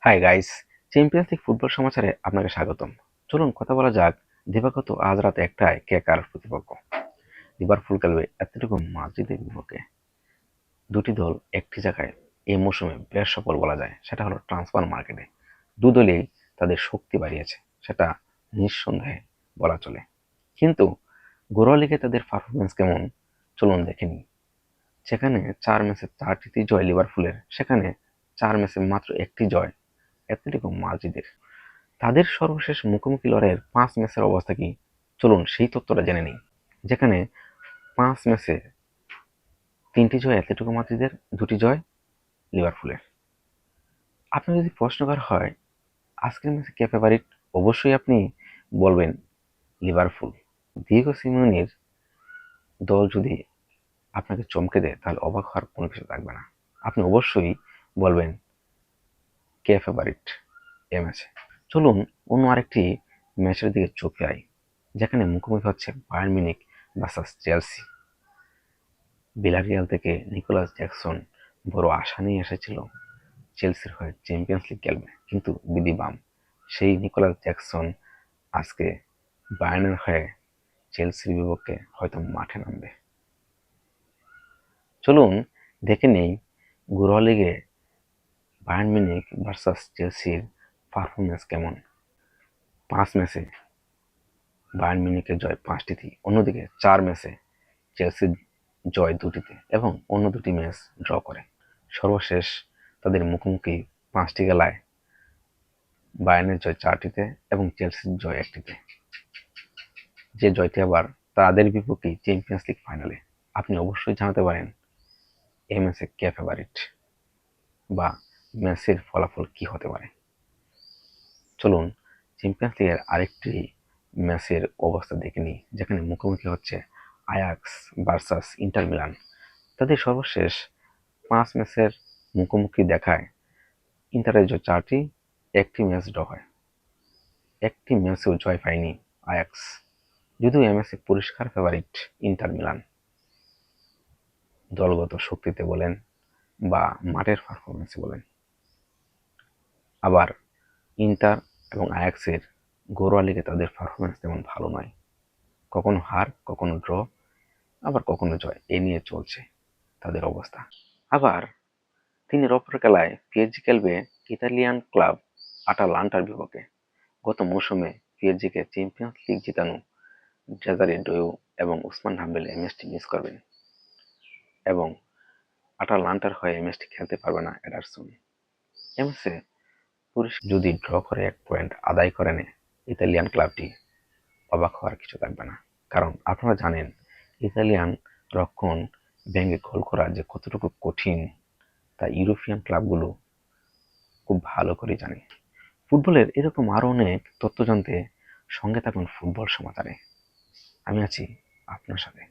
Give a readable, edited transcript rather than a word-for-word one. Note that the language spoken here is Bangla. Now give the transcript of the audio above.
High guys, champions league football সমাচারে আপনাকে স্বাগতম। চলুন কথা বলা যাক দিবাগত আজ রাত 1টায় কে কার প্রতিপক্ষ। লিভারপুল খেলবে অ্যাটলেটিকো মাদ্রিদের বিপক্ষে। দুটি দল একটি জায়গায় এই মৌসুমে বেশ সফল বলা যায়, সেটা হলো ট্রান্সফার মার্কেটে। দুদলই তাদের শক্তি বাড়িয়েছে, সেটা নিঃসন্দেহে বলা চলে। কিন্তু ঘরোয়া লিগে তাদের পারফরমেন্স কেমন চলুন দেখে নিই। যেখানে 4 ম্যাচে 4টি জয় লিভারপুলের, সেখানে 4 ম্যাচে মাত্র একটি জয় অ্যাটলেটিকো মাদ্রিদের। তাদের সর্বশেষ মুখোমুখি লড়াইয়ের 5 ম্যাচের অবস্থা কি চলুন সেই তথ্যটা জেনে নিই। যেখানে 5 ম্যাচে 3টি জয় অ্যাটলেটিকো মাদ্রিদের, 2টি জয় লিভারপুলের। আপনি যদি প্রশ্ন করা হয় আজকের ম্যাচে কে ফেভারিট, অবশ্যই আপনি বলবেন লিভারপুল। দিয়েগো সিমিওনির দল যদি আপনাকে চমকে দেয় তাহলে অবাক হওয়ার কোনো কিছু থাকবে না। আপনি অবশ্যই বলবেন কে ফেভারিট এ ম্যাচে। চলুন অন্য আরেকটি ম্যাচের দিকে চোখ ফেরাই, যেখানে মুখোমুখি হচ্ছে বায়ার্ন মিউনিখ ভার্সাস চেলসি। ভিলারিয়াল থেকে নিকোলাস জ্যাকসন বড় আশা নিয়ে এসেছিল চেলসির হয়ে চ্যাম্পিয়ন্স লিগ খেলবে, কিন্তু বিধি বাম। সেই নিকোলাস জ্যাকসন আজকে বায়ার্নের হয়ে চেলসির বিপক্ষে হয়তো মাঠে নামবে। চলুন দেখে নেই ঘরোয়া লিগে বায়ার্ন মিউনিখ ভার্সাস চেলসির পারফরমেন্স কেমন। 5 ম্যাচে বায়ার্ন মিউনিখের জয় 5টিতে, অন্যদিকে 4 ম্যাচে চেলসির জয় 2টিতে এবং অন্য 2টি ম্যাচ ড্র করে। সর্বশেষ তাদের মুখোমুখি 5টি খেলায় বায়ার্নের জয় 4টিতে এবং চেলসির জয় 1টিতে, যে জয়টি আবার তাদের বিপক্ষে চ্যাম্পিয়ন্স লিগ ফাইনালে। আপনি অবশ্যই জানাতে পারেন এই ম্যাচে কে ফেভারিট বা ম্যাচের ফলাফল কি হতে পারে। চলুন চ্যাম্পিয়ন্স লিগের আরেকটি ম্যাচের অবস্থা দেখে নিই, যেখানে মুখোমুখি হচ্ছে আয়াক্স ভার্সাস ইন্টার মিলান। তাদের সর্বশেষ 5 ম্যাচের মুখোমুখি দেখায় ইন্টারের জয় 4টি, একটি ম্যাচ ড্র হয়। একটি ম্যাচেও জয় পায়নি আয়াক্স, যদিও এই ম্যাচে পরিষ্কার ফেভারিট ইন্টার মিলান। দলগত শক্তিতে বলেন বা মাঠের পারফরমেন্সে বলেন। আবার ইন্টার এবং আয়াক্সের ঘরোয়া লিগে তাদের পারফরমেন্স তেমন ভালো নয়, কখনো হার, কখনো ড্র, আবার কখনো জয়, এই নিয়ে চলছে তাদের অবস্থা। আবার দিনের অপর খেলায় পিএসজি খেলবে ইতালিয়ান ক্লাব আটালান্টার বিপক্ষে। গত মৌসুমে পিএসজিকে চ্যাম্পিয়ন্স লিগ জিতানো ডেজারে ডোয়ু এবং উসমান হাম্বেলে এই ম্যাচটি মিস করবেন এবং আটালান্টার হয়ে এই ম্যাচটি খেলতে পারবে না এডারসন। এই ম্যাচে যদি ড্র করে 1 পয়েন্ট আদায় করে নেয় ইতালিয়ান ক্লাবটি, অবাক হওয়ার কিছু থাকবে না। কারণ আপনারা জানেন ইতালিয়ান রক্ষণ ভেঙে গোল করা যে কতটুকু কঠিন, তা ইউরোপিয়ান ক্লাবগুলো খুব ভালো করে জানে। ফুটবলের এরকম আরো অনেক তথ্য জানতে সঙ্গে থাকুন ফুটবল সমাচারে। আমি আছি আপনার সাথে।